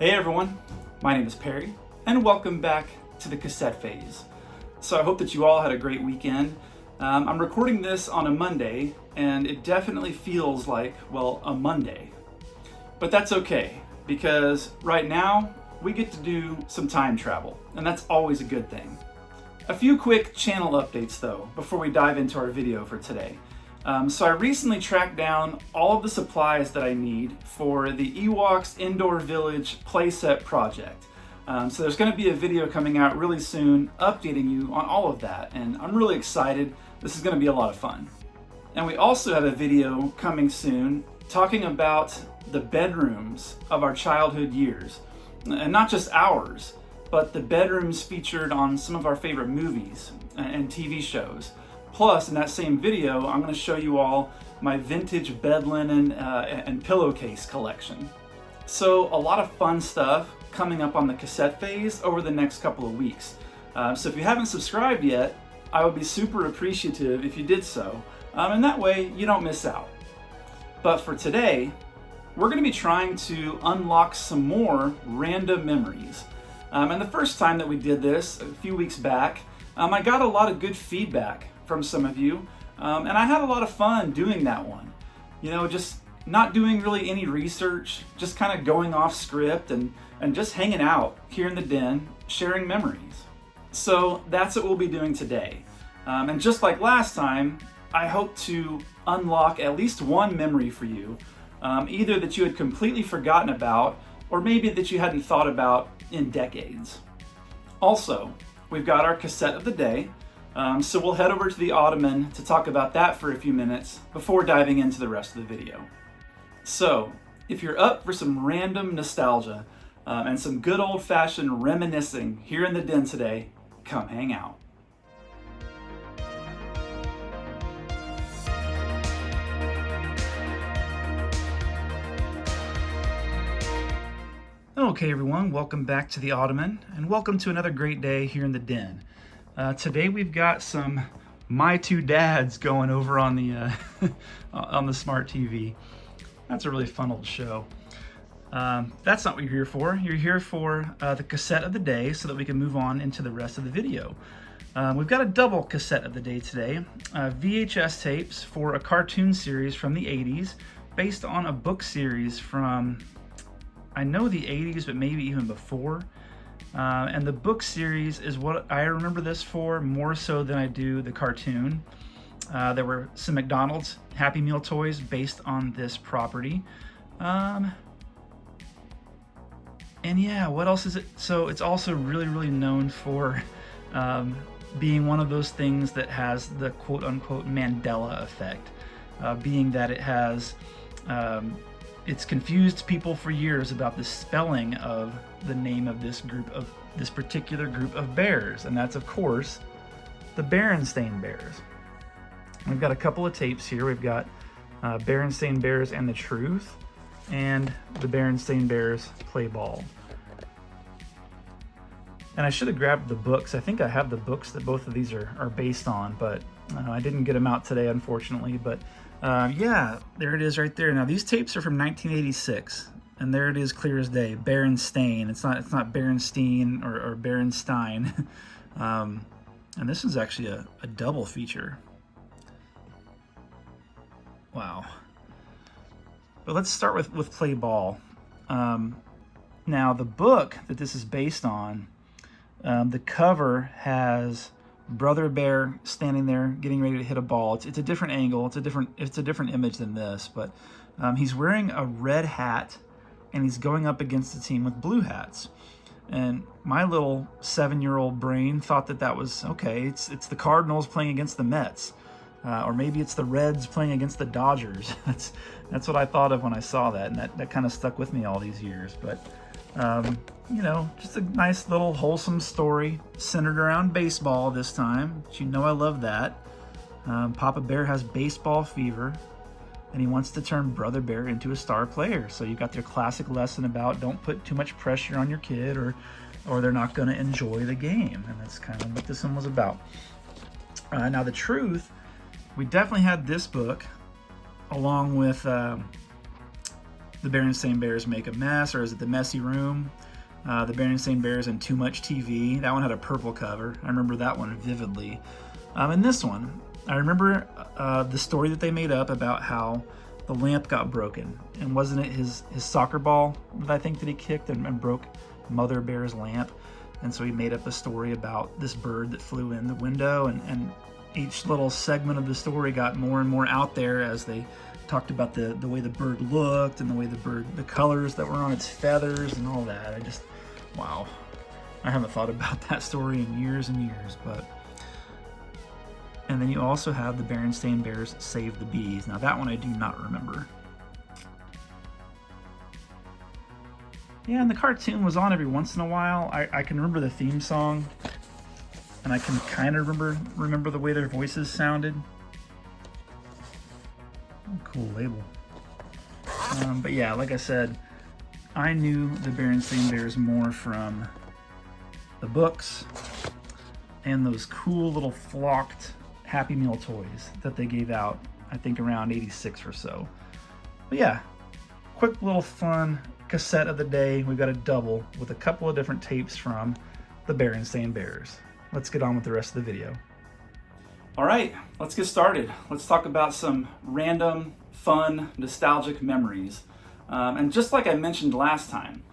Hey everyone, my name is Perry, and welcome back to the Cassette Phase. So I hope that you all had a great weekend. I'm recording this on a Monday, and it definitely feels like, well, a Monday. But that's okay, because right now, we get to do some time travel, and that's always a good thing. A few quick channel updates though, before we dive into our video for today. So I recently tracked down all of the supplies that I need for the Ewoks Indoor Village playset project. So there's going to be a video coming out really soon updating you on all of that, and I'm really excited. This is going to be a lot of fun. And we also have a video coming soon talking about the bedrooms of our childhood years. And not just ours, but the bedrooms featured on some of our favorite movies and TV shows. Plus, in that same video, I'm going to show you all my vintage bed linen and pillowcase collection. So a lot of fun stuff coming up on the Cassette Phase over the next couple of weeks. So if you haven't subscribed yet, I would be super appreciative if you did so. And that way you don't miss out. But for today, we're going to be trying to unlock some more random memories. And the first time that we did this, a few weeks back, I got a lot of good feedback from some of you, and I had a lot of fun doing that one. You know, just not doing really any research, just kind of going off script and just hanging out here in the den, sharing memories. So that's what we'll be doing today. And just like last time, I hope to unlock at least one memory for you, either that you had completely forgotten about, or maybe that you hadn't thought about in decades. Also, we've got our cassette of the day, so we'll head over to the Ottoman to talk about that for a few minutes before diving into the rest of the video. So, if you're up for some random nostalgia and some good old-fashioned reminiscing here in the den today, come hang out. Okay everyone, welcome back to the Ottoman, and welcome to another great day here in the den. Today we've got some My Two Dads going over on the on the smart TV. That's a really fun old show. That's not what you're here for. You're here for the cassette of the day so that we can move on into the rest of the video. We've got a double cassette of the day today. VHS tapes for a cartoon series from the 80s based on a book series from, I know, the 80s, but maybe even before. And the book series is what I remember this for more so than I do the cartoon. There were some McDonald's Happy Meal toys based on this property. And yeah, what else is it? So it's also really known for being one of those things that has the quote-unquote Mandela effect, being that it has it's confused people for years about the spelling of the name of this particular group of bears, and that's of course the Berenstain Bears. We've got a couple of tapes here. We've got Berenstain Bears and the Truth, and the Berenstain Bears Play Ball. And I should have grabbed the books. I think I have the books that both of these are based on, but I didn't get them out today, unfortunately. But yeah, there it is right there. Now these tapes are from 1986, and there it is, clear as day. Berenstain. It's not Berenstein or Berenstein. And this is actually a double feature. Wow. But let's start with Play Ball. Now the book that this is based on, the cover has Brother Bear standing there getting ready to hit a ball. It's a different angle. It's a different image than this, but he's wearing a red hat and he's going up against a team with blue hats. And my little 7-year-old brain thought that was okay. It's the Cardinals playing against the Mets, or maybe it's the Reds playing against the Dodgers. That's what I thought of when I saw that, and that kind of stuck with me all these years. But you know, just a nice little wholesome story centered around baseball this time. But you know I love that. Papa Bear has baseball fever, and he wants to turn Brother Bear into a star player. So you got their classic lesson about don't put too much pressure on your kid, or they're not going to enjoy the game. And that's kind of what this one was about. Now the Truth, we definitely had this book along with The Berenstain Bears Make a Mess, or is it The Messy Room? The Berenstain Bears and Too Much TV. That one had a purple cover. I remember that one vividly. And this one, I remember the story that they made up about how the lamp got broken. And wasn't it his soccer ball that I think that he kicked and broke Mother Bear's lamp? And so he made up a story about this bird that flew in the window, and each little segment of the story got more and more out there as they talked about the way the bird looked and the colors that were on its feathers and all that. Wow. I haven't thought about that story in years and years, but... And then you also have the Berenstain Bears Save the Bees. Now that one I do not remember. Yeah, and the cartoon was on every once in a while. I can remember the theme song, and I can kind of remember the way their voices sounded. Cool label. But yeah, like I said, I knew the Berenstain Bears more from the books and those cool little flocked Happy Meal toys that they gave out, I think around 86 or so. But yeah, quick little fun cassette of the day. We've got a double with a couple of different tapes from the Berenstain Bears. Let's get on with the rest of the video. All right, let's get started. Let's talk about some random, fun, nostalgic memories. And just like I mentioned last time,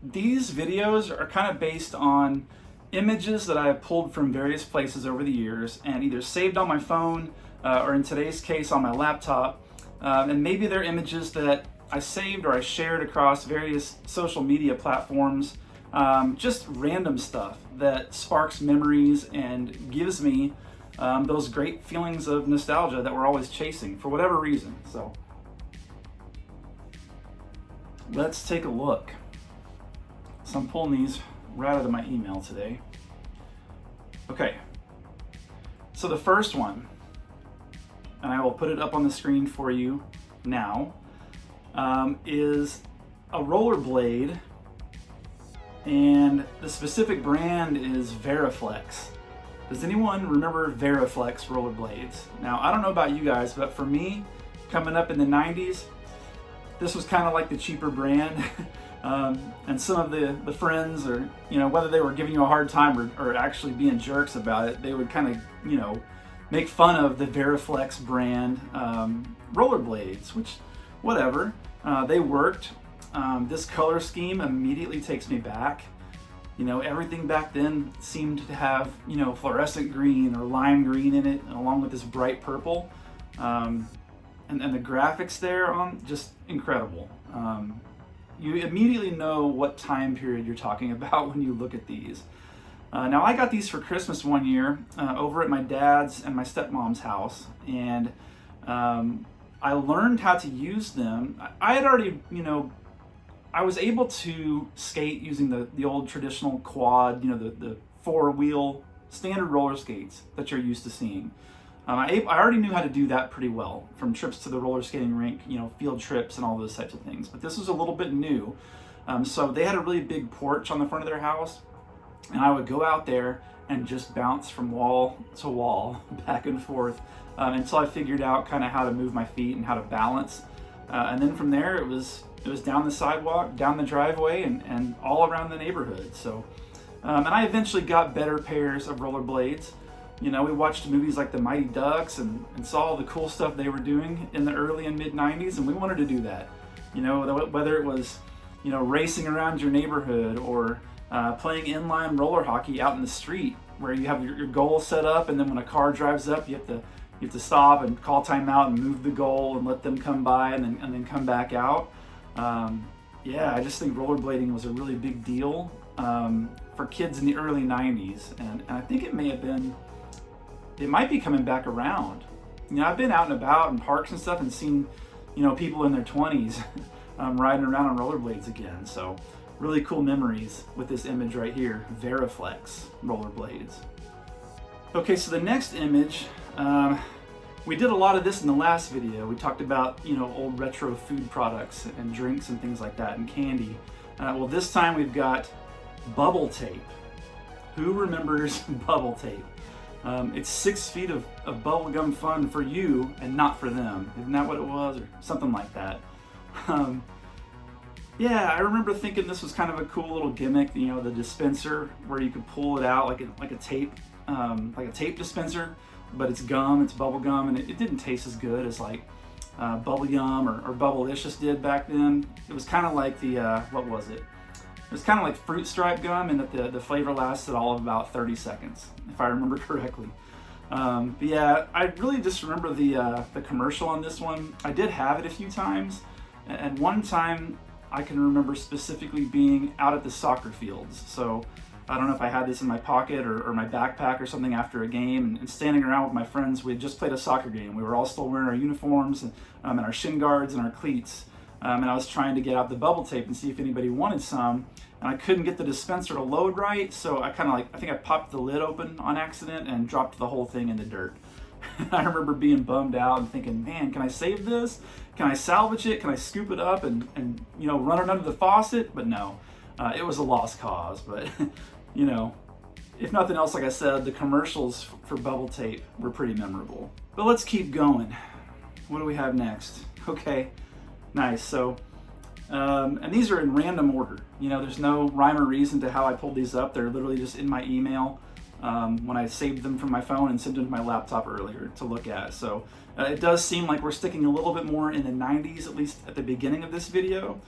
these videos are kind of based on images that I have pulled from various places over the years and either saved on my phone or in today's case on my laptop. And maybe they're images that I saved or I shared across various social media platforms. Just random stuff that sparks memories and gives me those great feelings of nostalgia that we're always chasing for whatever reason. So let's take a look. So I'm pulling these right out of my email today. Okay, so the first one, and I will put it up on the screen for you now, is a rollerblade, and the specific brand is Veriflex. Does anyone remember Veriflex rollerblades? Now, I don't know about you guys, but for me, coming up in the 90s, this was kind of like the cheaper brand. And some of the friends, or whether they were giving you a hard time or actually being jerks about it, they would kind of make fun of the Veriflex brand rollerblades, which whatever, they worked. This color scheme immediately takes me back. Everything back then seemed to have fluorescent green or lime green in it, along with this bright purple, and the graphics there on just incredible. You immediately know what time period you're talking about when you look at these. Now, I got these for Christmas one year over at my dad's and my stepmom's house, and I learned how to use them. I had already, I was able to skate using the old traditional quad, the four-wheel standard roller skates that you're used to seeing. I already knew how to do that pretty well, from trips to the roller skating rink, field trips and all those types of things. But this was a little bit new. So they had a really big porch on the front of their house, and I would go out there and just bounce from wall to wall, back and forth, until I figured out kind of how to move my feet and how to balance. And then from there, it was down the sidewalk, down the driveway, and all around the neighborhood. So, and I eventually got better pairs of rollerblades. We watched movies like The Mighty Ducks and saw all the cool stuff they were doing in the early and mid 90s, and we wanted to do that. Whether it was, racing around your neighborhood or playing inline roller hockey out in the street, where you have your goal set up, and then when a car drives up, you have to stop and call timeout and move the goal and let them come by and then come back out. Yeah, I just think rollerblading was a really big deal for kids in the early 90s, and I think it might be coming back around. I've been out and about in parks and stuff and seen, people in their 20s riding around on rollerblades again. So really cool memories with this image right here, Veriflex rollerblades. Okay, so the next image, we did a lot of this in the last video. We talked about, old retro food products and drinks and things like that and candy. Well, this time we've got bubble tape. Who remembers bubble tape? It's 6 feet of bubblegum fun for you and not for them. Isn't that what it was? Or something like that. Um, yeah, I remember thinking this was kind of a cool little gimmick, you know, the dispenser where you could pull it out like a tape dispenser, but it's gum, it's bubble gum, and it didn't taste as good as like Bubblegum or Bubblicious did back then. It was kind of like the, what was it? It was kind of like fruit stripe gum, and that the flavor lasted all of about 30 seconds, if I remember correctly. But yeah, I really just remember the commercial on this one. I did have it a few times, and one time I can remember specifically being out at the soccer fields. So I don't know if I had this in my pocket or my backpack or something after a game, and standing around with my friends. We had just played a soccer game. We were all still wearing our uniforms and our shin guards and our cleats. And I was trying to get out the bubble tape and see if anybody wanted some. And I couldn't get the dispenser to load right, so I think I popped the lid open on accident and dropped the whole thing in the dirt. I remember being bummed out and thinking, man, can I save this? Can I salvage it? Can I scoop it up and you know, run it under the faucet? But no, it was a lost cause. But you know, if nothing else, like I said, the commercials for bubble tape were pretty memorable. But let's keep going. What do we have next? Okay, nice. So, and these are in random order. You know, there's no rhyme or reason to how I pulled these up. They're literally just in my email when I saved them from my phone and sent them to my laptop earlier to look at. So it does seem like we're sticking a little bit more in the 90s, at least at the beginning of this video,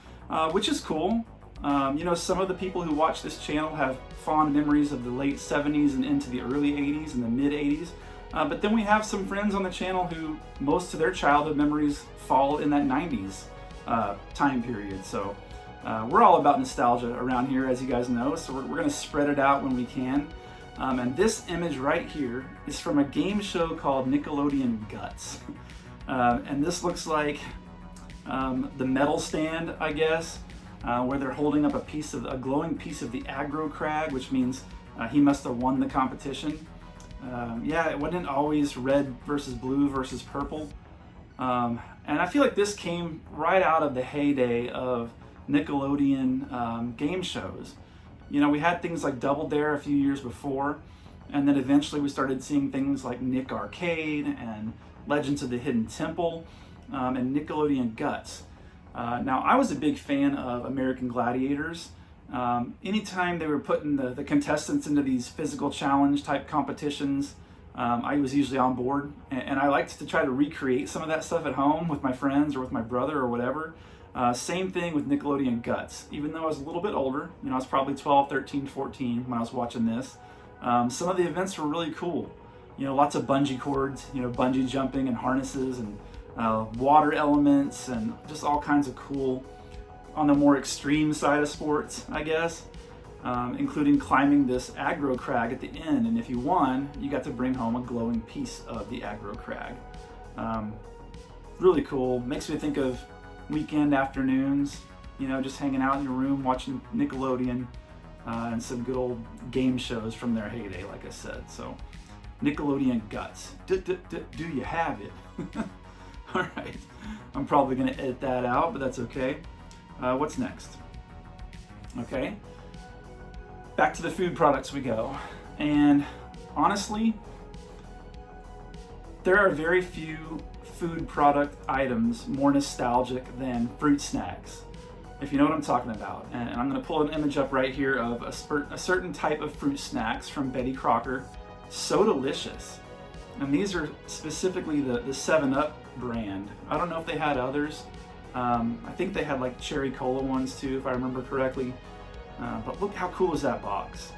which is cool. You know, some of the people who watch this channel have fond memories of the late 70s and into the early 80s and the mid 80s. But then we have some friends on the channel who most of their childhood memories fall in that 90s time period. So we're all about nostalgia around here, as you guys know, so we're going to spread it out when we can. And this image right here is from a game show called Nickelodeon Guts. And this looks like the medal stand, I guess, where they're holding up a glowing piece of the aggro crag, which means he must have won the competition. Yeah, it wasn't always red versus blue versus purple. And I feel like this came right out of the heyday of Nickelodeon game shows. You know, we had things like Double Dare a few years before, and then eventually we started seeing things like Nick Arcade and Legends of the Hidden Temple and Nickelodeon Guts. Now, I was a big fan of American Gladiators. Anytime they were putting the contestants into these physical challenge type competitions, I was usually on board, and I liked to try to recreate some of that stuff at home with my friends or with my brother or whatever. Same thing with Nickelodeon Guts. Even though I was a little bit older, you know, I was probably 12, 13, 14 when I was watching this, some of the events were really cool. You know, lots of bungee cords, you know, bungee jumping and harnesses and water elements and just all kinds of cool, on the more extreme side of sports, I guess, including climbing this aggro crag at the end. And if you won, you got to bring home a glowing piece of the aggro crag. Really cool. Makes me think of weekend afternoons, you know, just hanging out in your room watching Nickelodeon and some good old game shows from their heyday, like I said. So Nickelodeon Guts. Do you have it? All right. I'm probably going to edit that out, but that's okay. What's next? Okay. Back to the food products we go. And honestly, there are very few food product items more nostalgic than fruit snacks, if you know what I'm talking about. And I'm going to pull an image up right here of a certain type of fruit snacks from Betty Crocker. So delicious. And these are specifically the 7-Up brand. I don't know if they had others. I think they had like cherry cola ones too, if I remember correctly. But look how cool is that box.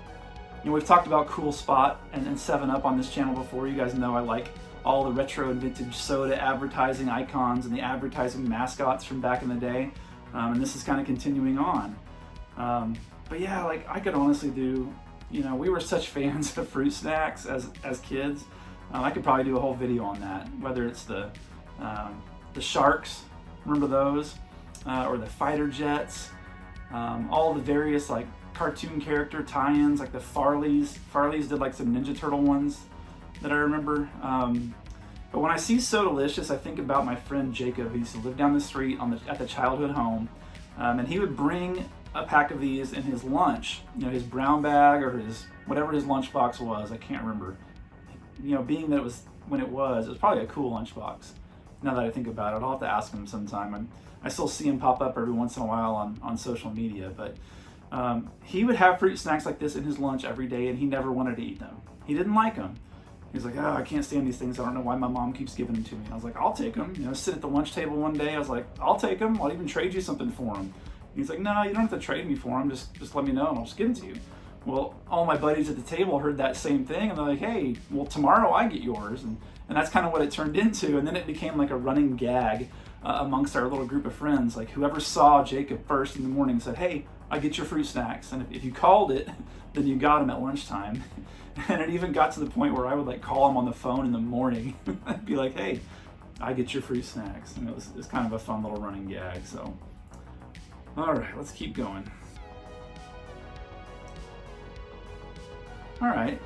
You know, we've talked about Cool Spot and 7-Up on this channel before. You guys know I like all the retro and vintage soda advertising icons and the advertising mascots from back in the day. And this is kind of continuing on. But yeah, like I could honestly do, you know, we were such fans of fruit snacks as kids. I could probably do a whole video on that, whether it's the Sharks, remember those? Or the Fighter Jets, all the various like cartoon character tie-ins, like the Farleys. Farleys did like some Ninja Turtle ones that I remember. But when I see So Delicious, I think about my friend Jacob, who used to live down the street at the childhood home. And he would bring a pack of these in his lunch, you know, his brown bag or whatever his lunchbox was, I can't remember. You know, being that it was probably a cool lunchbox. now that I think about it. I'll have to ask him sometime. I still see him pop up every once in a while on social media, but he would have fruit snacks like this in his lunch every day, and he never wanted to eat them. He didn't like them. He's like, oh, I can't stand these things. I don't know why my mom keeps giving them to me. I was like, I'll take them. You know, sit at the lunch table one day. I was like, I'll take them. I'll even trade you something for them. He's like, no, you don't have to trade me for them. Just let me know and I'll just give them to you. Well, all my buddies at the table heard that same thing, and they're like, hey, well, tomorrow I get yours. And that's kind of what it turned into. And then it became like a running gag amongst our little group of friends. Like, whoever saw Jacob first in the morning said, hey, I get your fruit snacks. And if you called it, then you got them at lunchtime. And it even got to the point where I would like call him on the phone in the morning. I'd be like, hey, I get your fruit snacks. And it was kind of a fun little running gag. So, all right, let's keep going. All right.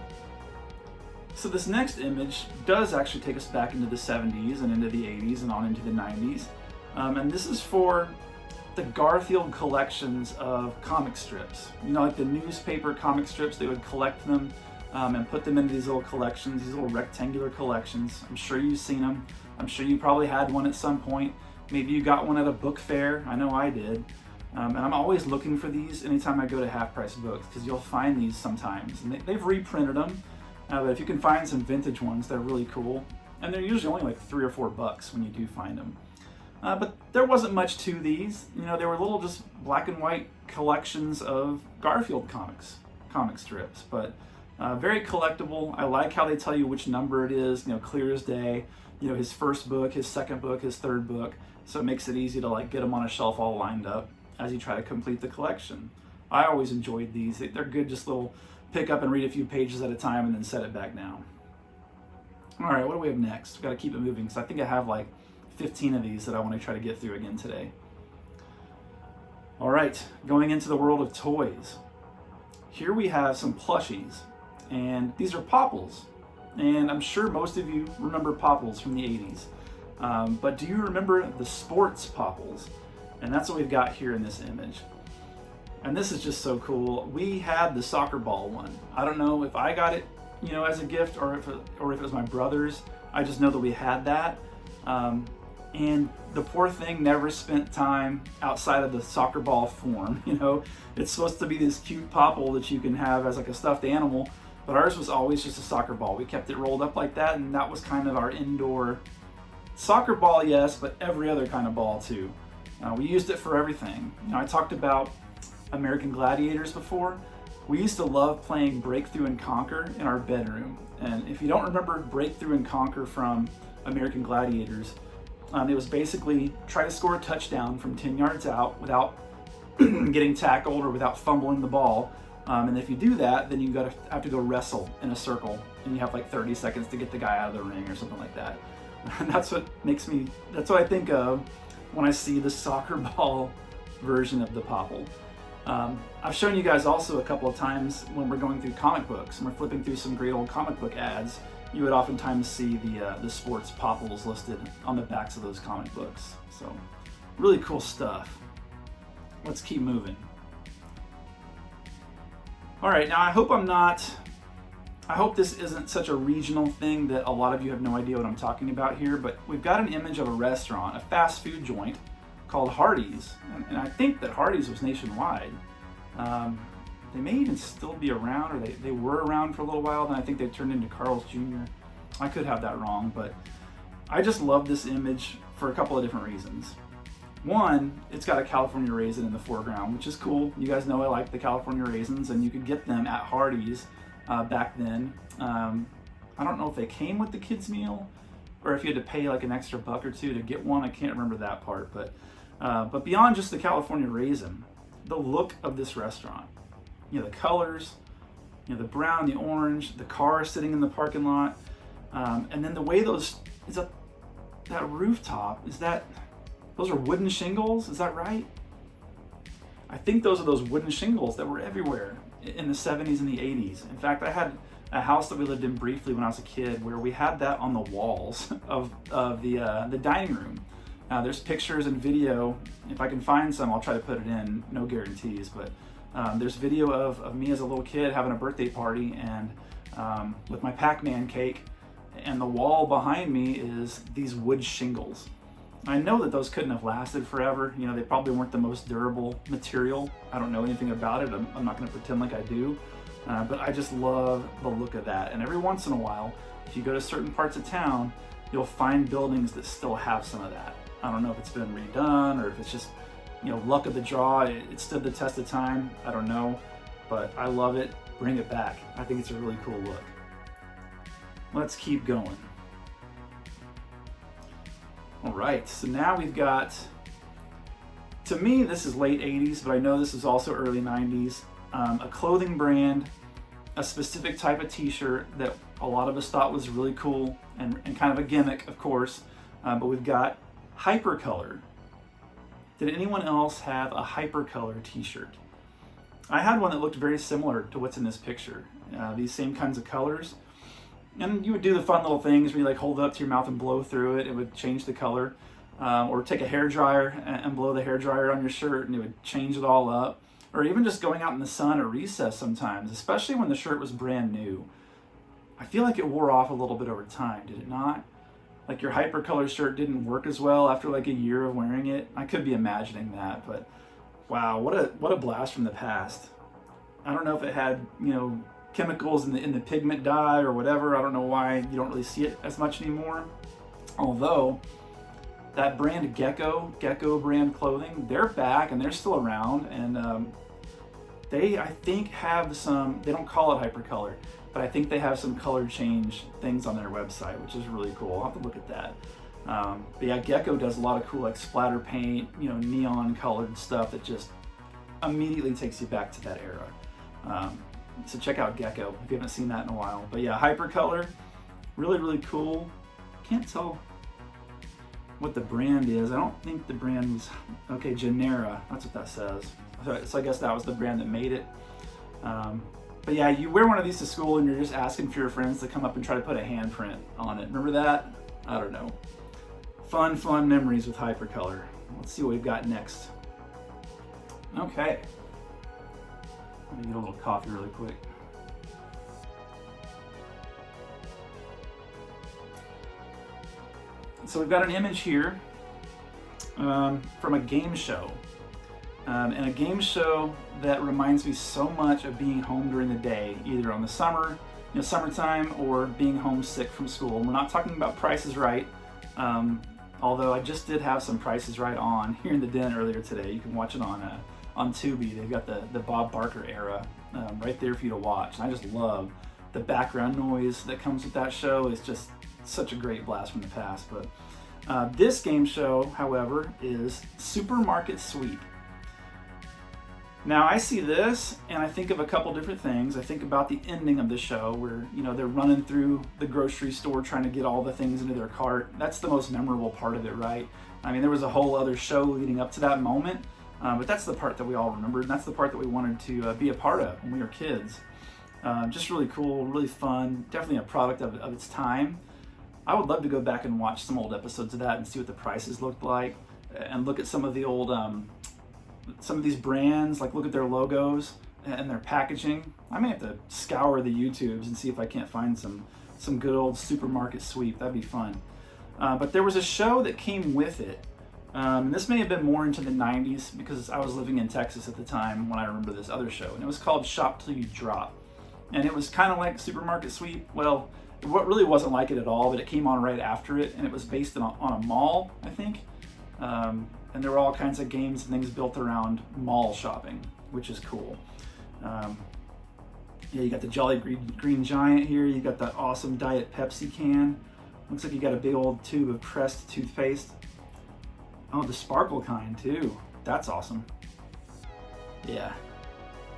So this next image does actually take us back into the 70s and into the 80s and on into the 90s. And this is for the Garfield collections of comic strips. You know, like the newspaper comic strips, they would collect them and put them into these little collections, these little rectangular collections. I'm sure you've seen them. I'm sure you probably had one at some point. Maybe you got one at a book fair. I know I did. And I'm always looking for these anytime I go to Half Price Books, because you'll find these sometimes. And they've reprinted them, but if you can find some vintage ones, they're really cool. And they're usually only like $3 or $4 when you do find them. But there wasn't much to these. You know, they were little just black and white collections of Garfield comic strips, but very collectible. I like how they tell you which number it is, you know, clear as day. You know, his first book, his second book, his third book. So it makes it easy to like get them on a shelf all lined up as you try to complete the collection. I always enjoyed these. They're good, just little pick up and read a few pages at a time and then set it back down. All right, what do we have next? We've got to keep it moving, because I think I have like 15 of these that I want to try to get through again today. All right, going into the world of toys. Here we have some plushies, and these are Popples. And I'm sure most of you remember Popples from the 80s. But do you remember the sports Popples? And that's what we've got here in this image. And this is just so cool. We had the soccer ball one. I don't know if I got it, you know, as a gift or if it was my brother's. I just know that we had that. And the poor thing never spent time outside of the soccer ball form. You know, it's supposed to be this cute Popple that you can have as like a stuffed animal, but ours was always just a soccer ball. We kept it rolled up like that, and that was kind of our indoor soccer ball, yes, but every other kind of ball too. We used it for everything. You know, I talked about American Gladiators before. We used to love playing Breakthrough and Conquer in our bedroom. And if you don't remember Breakthrough and Conquer from American Gladiators, it was basically try to score a touchdown from 10 yards out without getting tackled or without fumbling the ball. And if you do that, then you have to go wrestle in a circle, and you have like 30 seconds to get the guy out of the ring or something like that. And that's what I think of when I see the soccer ball version of the Popple. I've shown you guys also a couple of times when we're going through comic books and we're flipping through some great old comic book ads. You would oftentimes see the sports Popples listed on the backs of those comic books. So really cool stuff. Let's keep moving. All right, now I hope this isn't such a regional thing that a lot of you have no idea what I'm talking about here, but we've got an image of a restaurant, a fast food joint called Hardies. And I think that Hardies was nationwide. They may even still be around, or they were around for a little while, then I think they turned into Carl's Jr. I could have that wrong, but I just love this image for a couple of different reasons. One, it's got a California raisin in the foreground, which is cool. You guys know I like the California raisins, and you could get them at Hardee's back then. I don't know if they came with the kids meal or if you had to pay like an extra $1 or $2 to get one. I can't remember that part, but beyond just the California raisin, the look of this restaurant, you know, the colors, you know, the brown, the orange, the car sitting in the parking lot, and then the way that rooftop, those are wooden shingles, is that right? I think those are those wooden shingles that were everywhere in the 70s and the 80s. In fact, I had a house that we lived in briefly when I was a kid where we had that on the walls of the dining room. There's pictures and video. If I can find some, I'll try to put it in, no guarantees, but there's video of me as a little kid having a birthday party and with my Pac-Man cake and the wall behind me is these wood shingles. I know that those couldn't have lasted forever. You know, they probably weren't the most durable material. I don't know anything about it. I'm not going to pretend like I do. But I just love the look of that. And every once in a while, if you go to certain parts of town, you'll find buildings that still have some of that. I don't know if it's been redone or if it's just, you know, luck of the draw. It stood the test of time. I don't know, but I love it. Bring it back. I think it's a really cool look. Let's keep going. All right, so now we've got, to me, this is late 80s, but I know this is also early 90s. A clothing brand, a specific type of t-shirt that a lot of us thought was really cool and kind of a gimmick, of course, but we've got HyperColor. Did anyone else have a HyperColor t-shirt? I had one that looked very similar to what's in this picture. These same kinds of colors. And you would do the fun little things where you like hold it up to your mouth and blow through it. It would change the color. Or take a hairdryer and blow the hairdryer on your shirt and it would change it all up. Or even just going out in the sun at recess sometimes, especially when the shirt was brand new. I feel like it wore off a little bit over time, did it not? Like your HyperColor shirt didn't work as well after like a year of wearing it. I could be imagining that, but wow, what a blast from the past. I don't know if it had, you know, chemicals in the pigment dye or whatever. I don't know why you don't really see it as much anymore. Although that brand Gecko brand clothing, they're back and they're still around, and they, I think, have some, they don't call it HyperColor, but I think they have some color change things on their website, which is really cool. I'll have to look at that. But yeah, Gecko does a lot of cool like splatter paint, you know, neon colored stuff that just immediately takes you back to that era. So check out Gecko if you haven't seen that in a while. But yeah, HyperColor, really, really cool. Can't tell what the brand is. I don't think the brand was, okay, Genera, that's what that says. So I guess that was the brand that made it. But yeah, you wear one of these to school and you're just asking for your friends to come up and try to put a handprint on it. Remember that? I don't know. Fun memories with HyperColor. Let's see what we've got next. Okay. Let me get a little coffee really quick. So we've got an image here from a game show. And a game show that reminds me so much of being home during the day, either on the summertime or being homesick from school. And we're not talking about Price is Right, although I just did have some Price is Right on here in the den earlier today. You can watch it on Tubi. They've got the Bob Barker era right there for you to watch. And I just love the background noise that comes with that show. It's just such a great blast from the past. But this game show, however, is Supermarket Sweep. Now I see this and I think of a couple different things. I think about the ending of the show where, you know, they're running through the grocery store trying to get all the things into their cart. That's the most memorable part of it, right? I mean, there was a whole other show leading up to that moment, but that's the part that we all remembered, and that's the part that we wanted to be a part of when we were kids. Just really cool, really fun, definitely a product of its time. I would love to go back and watch some old episodes of that and see what the prices looked like, and look at some of the old some of these brands, like look at their logos and their packaging. I may have to scour the YouTubes and see if I can't find some good old Supermarket Sweep. That'd be fun. But there was a show that came with it. This may have been more into the 90s because I was living in Texas at the time when I remember this other show. And it was called Shop Till You Drop. And it was kind of like Supermarket Sweep. Well, it really wasn't like it at all, but it came on right after it. And it was based on a mall, I think. And there were all kinds of games and things built around mall shopping, which is cool. Yeah, you got the Jolly Green Giant here. You got that awesome Diet Pepsi can. Looks like you got a big old tube of Crest toothpaste. Oh, the sparkle kind too. That's awesome. Yeah.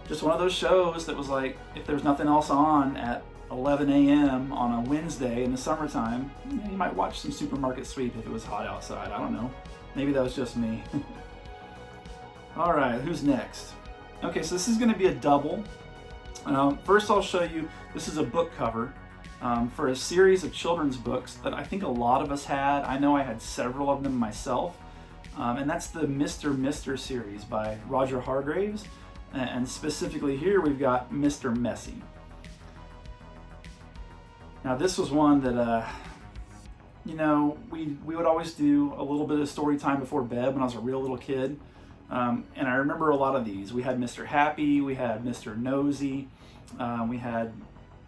Just one of those shows that was like, if there's nothing else on at 11 a.m. on a Wednesday in the summertime, you might watch some Supermarket Sweep if it was hot outside. I don't know. Maybe that was just me. All right, who's next? Okay, so this is gonna be a double. First I'll show you, this is a book cover for a series of children's books that I think a lot of us had. I know I had several of them myself. And that's the Mr. series by Roger Hargreaves. And specifically here we've got Mr. Messy. Now this was one that, you know, we would always do a little bit of story time before bed when I was a real little kid. And I remember a lot of these. We had Mr. Happy, we had Mr. Nosy, we had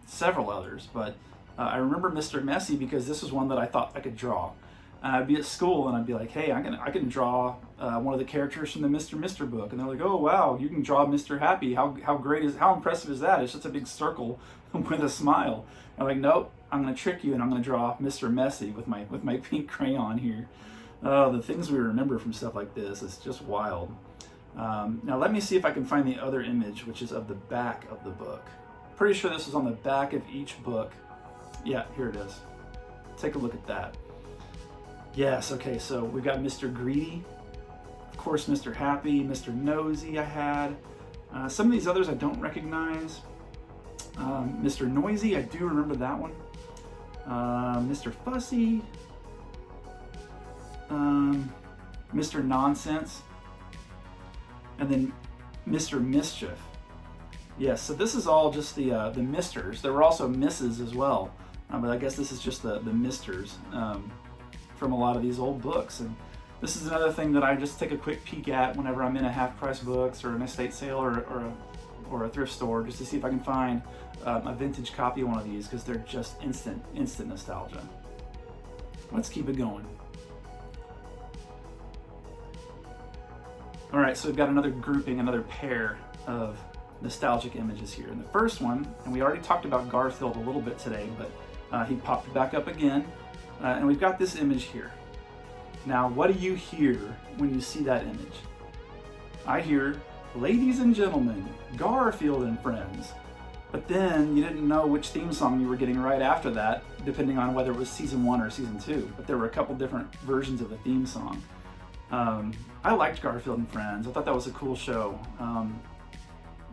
several others, but I remember Mr. Messy because this was one that I thought I could draw. And I'd be at school and I'd be like, hey, I can draw one of the characters from the Mr. book. And they're like, oh wow, you can draw Mr. Happy. How impressive is that? It's just a big circle with a smile. I'm like, nope, I'm gonna trick you and I'm gonna draw Mr. Messy with my pink crayon here. The things we remember from stuff like this is just wild. Now let me see if I can find the other image, which is of the back of the book. Pretty sure this is on the back of each book. Yeah, here it is. Take a look at that. Yes, okay, so we've got Mr. Greedy, of course Mr. Happy, Mr. Nosy I had. Some of these others I don't recognize. Mr. Noisy, I do remember that one. Mr. Fussy. Mr. Nonsense. And then Mr. Mischief. Yes, so this is all just the misters. There were also misses as well, but I guess this is just the misters from a lot of these old books. And this is another thing that I just take a quick peek at whenever I'm in a half-price books or an estate sale or a thrift store, just to see if I can find a vintage copy of one of these, because they're just instant nostalgia. Let's keep it going. All right, so we've got another grouping, another pair of nostalgic images here. And the first one, and we already talked about Garfield a little bit today, but he popped back up again, and we've got this image here. Now, what do you hear when you see that image? I hear, ladies and gentlemen, Garfield and Friends. But then you didn't know which theme song you were getting right after that, depending on whether it was season 1 or season 2. But there were a couple different versions of the theme song. I liked Garfield and Friends. I thought that was a cool show.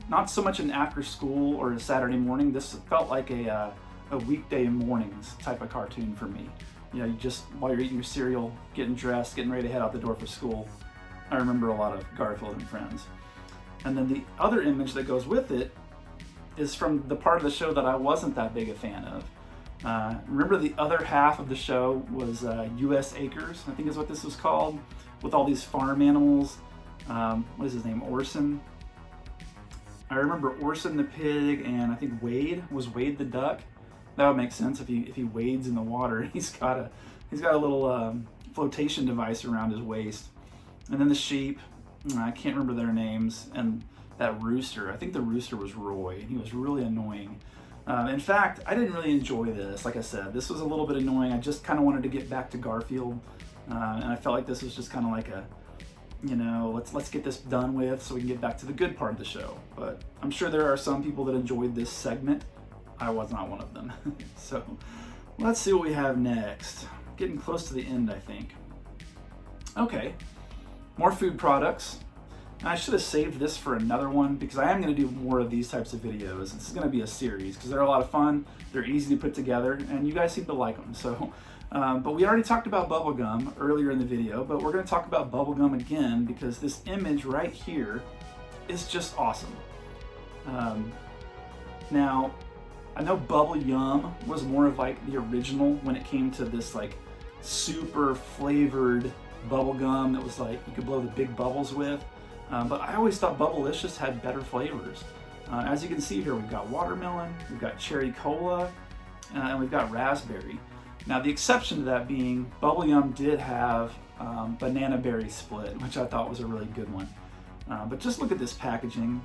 Not so much an after school or a Saturday morning. This felt like a weekday mornings type of cartoon for me. You know, you just, while you're eating your cereal, getting dressed, getting ready to head out the door for school. I remember a lot of Garfield and Friends. And then the other image that goes with it is from the part of the show that I wasn't that big a fan of. Remember the other half of the show was U.S. Acres, I think is what this was called, with all these farm animals. What is his name, Orson? I remember Orson the pig, and I think Wade the duck. That would make sense if he wades in the water. He's got a little flotation device around his waist. And then the sheep, I can't remember their names, and that rooster. I think the rooster was Roy, and he was really annoying. In fact, I didn't really enjoy this. Like I said, this was a little bit annoying. I just kind of wanted to get back to Garfield, and I felt like this was just kind of like a, you know, let's get this done with so we can get back to the good part of the show. But I'm sure there are some people that enjoyed this segment. I was not one of them. So let's see what we have next. Getting close to the end, I think. Okay, more food products. I should have saved this for another one, because I am going to do more of these types of videos. This is going to be a series because they're a lot of fun. They're easy to put together, and you guys seem to like them. So, but we already talked about Bubblegum earlier in the video, but we're going to talk about Bubblegum again because this image right here is just awesome. Now, I know Bubble Yum was more of like the original when it came to this like super flavored bubblegum that was like you could blow the big bubbles with. But I always thought Bubblicious had better flavors. As you can see here, we've got watermelon, we've got cherry cola, and we've got raspberry. Now the exception to that being Bubble Yum did have banana berry split, which I thought was a really good one. But just look at this packaging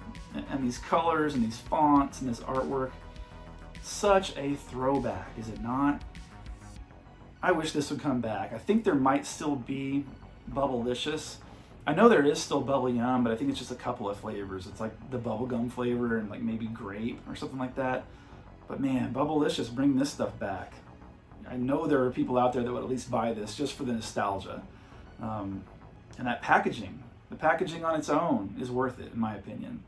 and these colors and these fonts and this artwork. Such a throwback, is it not? I wish this would come back. I think there might still be Bubblicious. I know there is still Bubble Yum, but I think it's just a couple of flavors. It's like the bubblegum flavor and like maybe grape or something like that. But man, Bubblicious, bring this stuff back. I know there are people out there that would at least buy this just for the nostalgia. And that packaging, the packaging on its own is worth it in my opinion.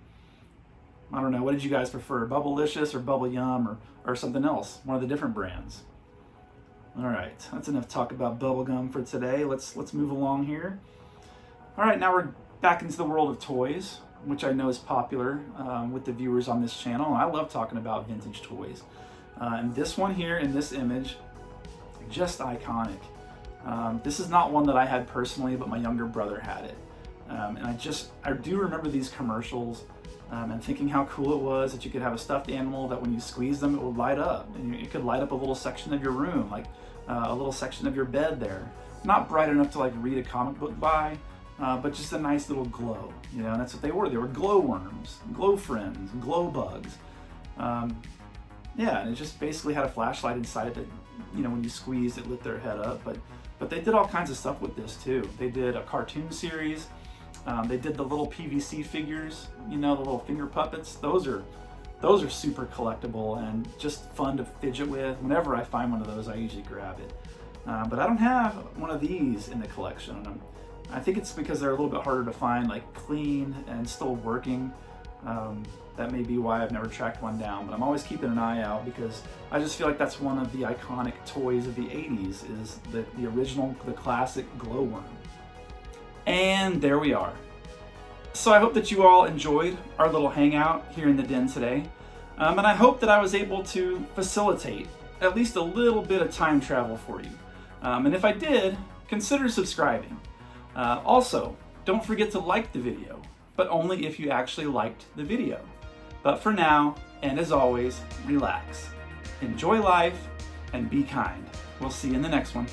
I don't know, what did you guys prefer, Bubblicious or Bubble Yum or something else, one of the different brands? All right, that's enough talk about bubblegum for today. Let's move along here. All right, now we're back into the world of toys, which I know is popular with the viewers on this channel. I love talking about vintage toys. And this one here in this image, just iconic. This is not one that I had personally, but my younger brother had it. And I do remember these commercials and thinking how cool it was that you could have a stuffed animal that when you squeeze them, it would light up. And it could light up a little section of your room, like a little section of your bed there. Not bright enough to like read a comic book by, but just a nice little glow, you know, and that's what they were. They were glowworms, glow friends, glow bugs. Yeah, and it just basically had a flashlight inside it that, you know, when you squeezed, it lit their head up. But they did all kinds of stuff with this too. They did a cartoon series. They did the little PVC figures, you know, the little finger puppets. Those are super collectible and just fun to fidget with. Whenever I find one of those, I usually grab it. But I don't have one of these in the collection. I think it's because they're a little bit harder to find, like clean and still working. That may be why I've never tracked one down, but I'm always keeping an eye out because I just feel like that's one of the iconic toys of the 80s is the original, the classic Glowworm. And there we are. So I hope that you all enjoyed our little hangout here in the den today. And I hope that I was able to facilitate at least a little bit of time travel for you. And if I did, consider subscribing. Also, don't forget to like the video, but only if you actually liked the video. But for now, and as always, relax, enjoy life, and be kind. We'll see you in the next one.